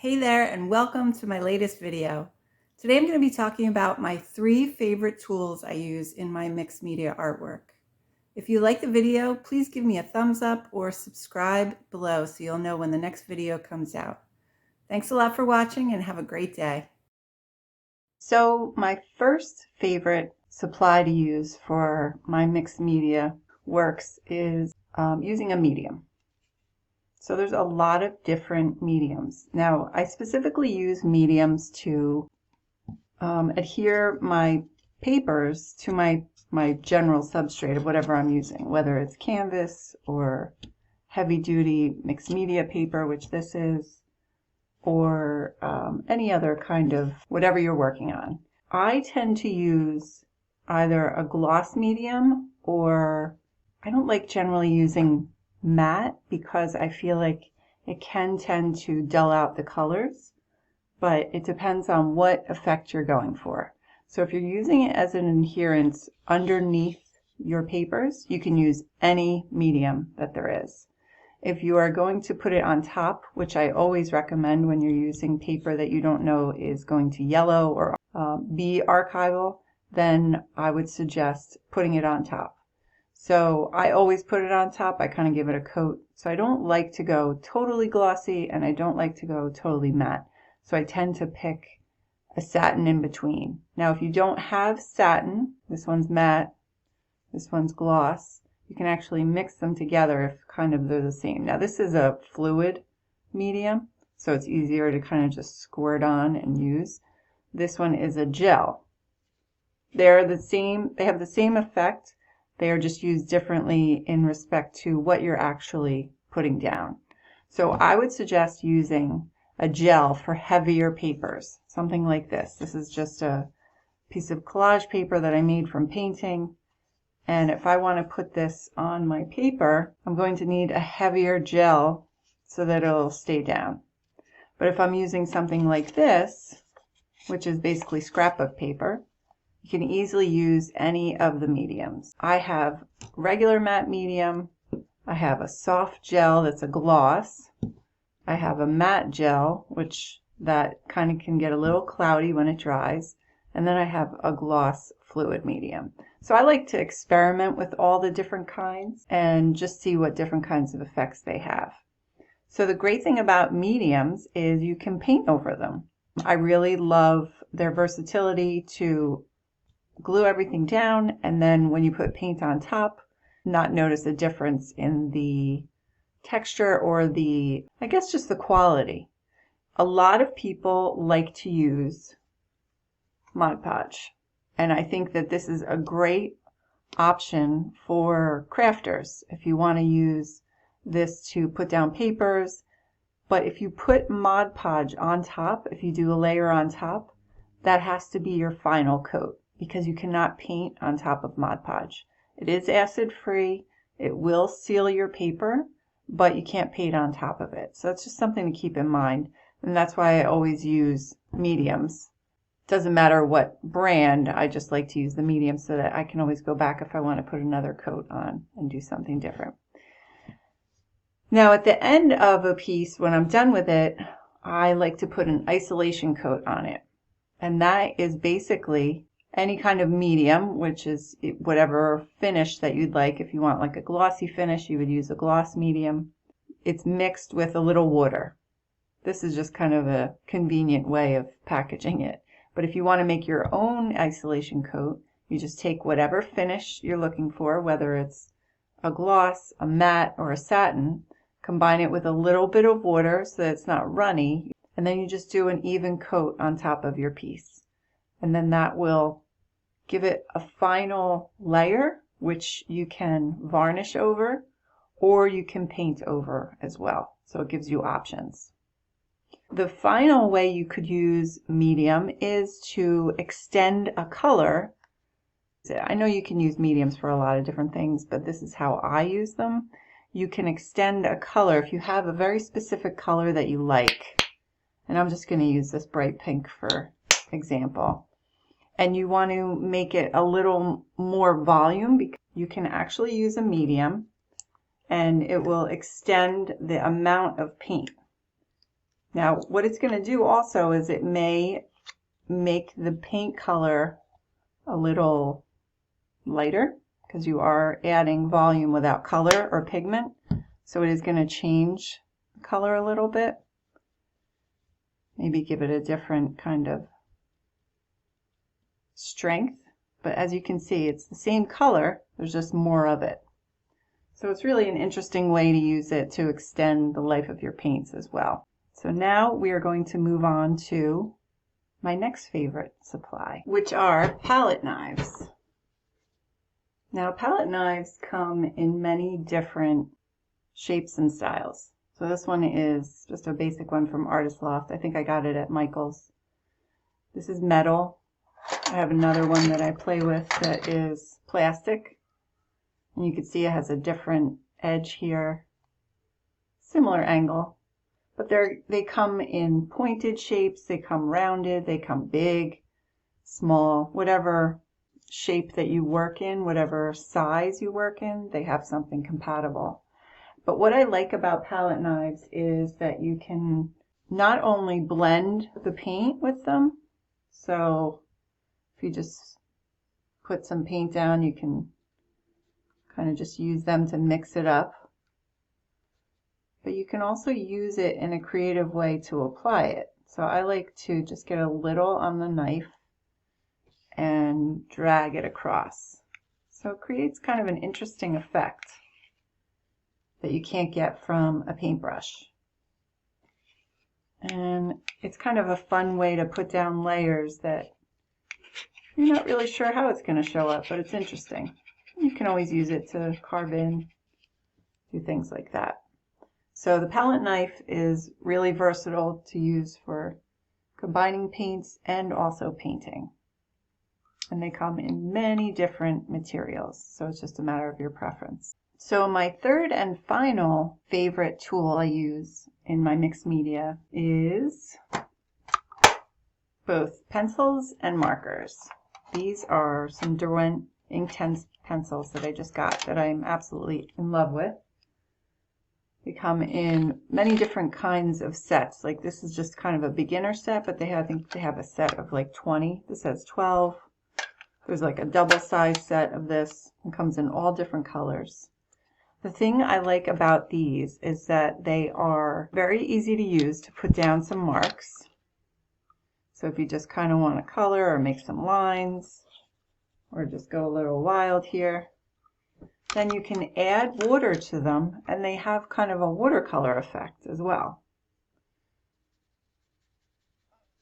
Hey there, and welcome to my latest video. Today I'm going to be talking about my 3 favorite tools I use in my mixed media artwork. If you like the video, please give me a thumbs up or subscribe below so you'll know when the next video comes out. Thanks a lot for watching and have a great day. So my first favorite supply to use for my mixed media works is using a medium. So there's a lot of different mediums. Now, I specifically use mediums to adhere my papers to my general substrate of whatever I'm using, whether it's canvas or heavy-duty mixed media paper, which this is, or any other kind of whatever you're working on. I tend to use either a gloss medium, or I don't like generally using matte because I feel like it can tend to dull out the colors, but it depends on what effect you're going for. So if you're using it as an adherence underneath your papers, you can use any medium that there is. If you are going to put it on top, which I always recommend when you're using paper that you don't know is going to yellow or be archival, then I would suggest putting it on top. So I always put it on top. I kind of give it a coat. So I don't like to go totally glossy and I don't like to go totally matte. So I tend to pick a satin in between. Now if you don't have satin, this one's matte, this one's gloss, you can actually mix them together if kind of they're the same. Now this is a fluid medium, so it's easier to kind of just squirt on and use. This one is a gel. They're the same, they have the same effect. They are just used differently in respect to what you're actually putting down. So I would suggest using a gel for heavier papers, something like this. This is just a piece of collage paper that I made from painting. And if I want to put this on my paper, I'm going to need a heavier gel so that it'll stay down. But if I'm using something like this, which is basically scrapbook paper, you can easily use any of the mediums. I have regular matte medium, I have a soft gel that's a gloss, I have a matte gel, which that kind of can get a little cloudy when it dries, and then I have a gloss fluid medium. So I like to experiment with all the different kinds and just see what different kinds of effects they have. So the great thing about mediums is you can paint over them. I really love their versatility to glue everything down, and then when you put paint on top, not notice a difference in the texture or the, I guess, just the quality. A lot of people like to use Mod Podge, and I think that this is a great option for crafters if you want to use this to put down papers. But if you put Mod Podge on top, if you do a layer on top, that has to be your final coat, because you cannot paint on top of Mod Podge. It is acid free, it will seal your paper, but you can't paint on top of it. So that's just something to keep in mind, and that's why I always use mediums. Doesn't matter what brand, I just like to use the medium so that I can always go back if I want to put another coat on and do something different. Now at the end of a piece, when I'm done with it, I like to put an isolation coat on it. And that is basically any kind of medium, which is whatever finish that you'd like. If you want like a glossy finish, you would use a gloss medium. It's mixed with a little water. This is just kind of a convenient way of packaging it. But if you want to make your own isolation coat, you just take whatever finish you're looking for, whether it's a gloss, a matte, or a satin, combine it with a little bit of water so that it's not runny, and then you just do an even coat on top of your piece. And then that will give it a final layer, which you can varnish over, or you can paint over as well. So it gives you options. The final way you could use medium is to extend a color. I know you can use mediums for a lot of different things, but this is how I use them. You can extend a color if you have a very specific color that you like. And I'm just going to use this bright pink for example. And you want to make it a little more volume, because you can actually use a medium and it will extend the amount of paint Now, what it's going to do also is it may make the paint color a little lighter because you are adding volume without color or pigment. So it is going to change the color a little bit. Maybe give it a different kind of strength. But as you can see, it's the same color, there's just more of it. So it's really an interesting way to use it to extend the life of your paints as well. So now we are going to move on to my next favorite supply, which are palette knives. Now, palette knives come in many different shapes and styles. So this one is just a basic one from Artist Loft. I think I got it at Michael's. This is metal. I have another one that I play with that is plastic. And you can see it has a different edge here. Similar angle. But they come in pointed shapes, they come rounded, they come big, small, whatever shape that you work in, whatever size you work in, they have something compatible. But what I like about palette knives is that you can not only blend the paint with them, so if you just put some paint down, you can kind of just use them to mix it up. But you can also use it in a creative way to apply it. So I like to just get a little on the knife and drag it across. So it creates kind of an interesting effect that you can't get from a paintbrush. And it's kind of a fun way to put down layers that you're not really sure how it's going to show up, but it's interesting. You can always use it to carve in, do things like that. So the palette knife is really versatile to use for combining paints and also painting. And they come in many different materials, so it's just a matter of your preference. So my third and final favorite tool I use in my mixed media is both pencils and markers. These are some Derwent Inktense pencils that I just got that I'm absolutely in love with. They come in many different kinds of sets. Like this is just kind of a beginner set, but I think they have a set of like 20. This has 12. There's like a double size set of this. It comes in all different colors. The thing I like about these is that they are very easy to use to put down some marks. So if you just kind of want to color or make some lines or just go a little wild here, then you can add water to them and they have kind of a watercolor effect as well.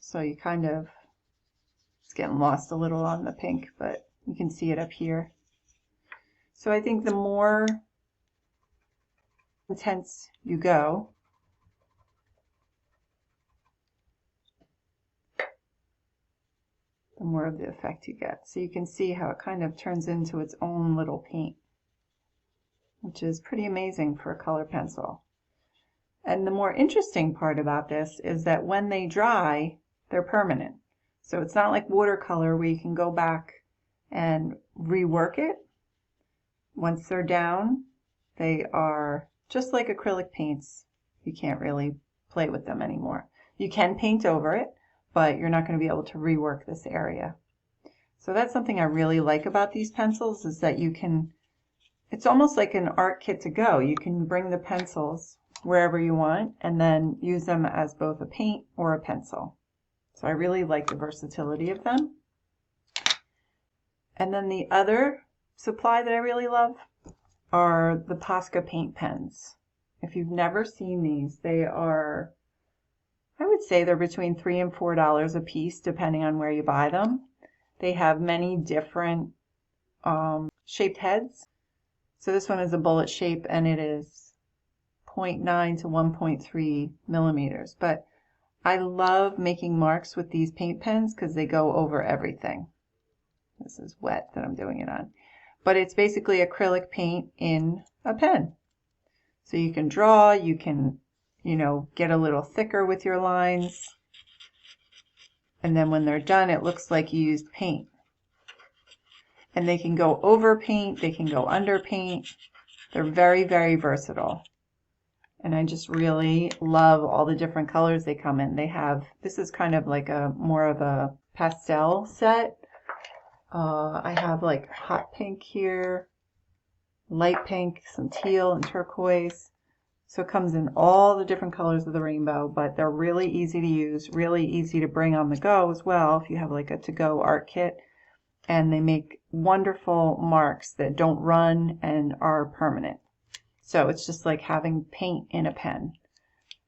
So you kind of, it's getting lost a little on the pink, but you can see it up here. So I think the more intense you go, the more of the effect you get. So you can see how it kind of turns into its own little paint, which is pretty amazing for a color pencil. And the more interesting part about this is that when they dry, they're permanent. So it's not like watercolor where you can go back and rework it. Once they're down, they are just like acrylic paints. You can't really play with them anymore. You can paint over it, but you're not going to be able to rework this area. So that's something I really like about these pencils, is that you can, it's almost like an art kit to go. You can bring the pencils wherever you want and then use them as both a paint or a pencil. So I really like the versatility of them. And then the other supply that I really love are the Posca paint pens. If you've never seen these, they are, I would say they're between $3 and $4 a piece depending on where you buy them. They have many different shaped heads. So this one is a bullet shape and it is 0.9 to 1.3 millimeters. But I love making marks with these paint pens because they go over everything. This is wet that I'm doing it on. But it's basically acrylic paint in a pen. So you can draw, you can, get a little thicker with your lines. And then when they're done, it looks like you used paint. And they can go over paint, they can go under paint. They're very, very versatile. And I just really love all the different colors they come in. They have, this is kind of like a more of a pastel set. I have like hot pink here, light pink, some teal and turquoise. So it comes in all the different colors of the rainbow, but they're really easy to use, really easy to bring on the go as well if you have like a to-go art kit. And they make wonderful marks that don't run and are permanent. So it's just like having paint in a pen.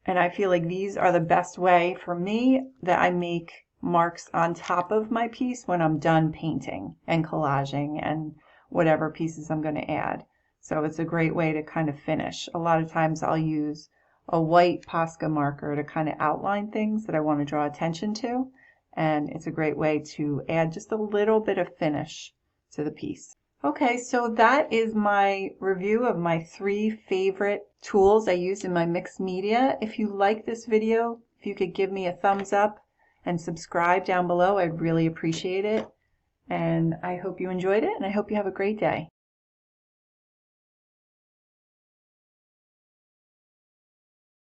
And I feel like these are the best way for me that I make marks on top of my piece when I'm done painting and collaging and whatever pieces I'm going to add. So it's a great way to kind of finish. A lot of times I'll use a white Posca marker to kind of outline things that I want to draw attention to. And it's a great way to add just a little bit of finish to the piece. Okay, so that is my review of my 3 favorite tools I use in my mixed media. If you like this video, if you could give me a thumbs up and subscribe down below, I'd really appreciate it. And I hope you enjoyed it, and I hope you have a great day.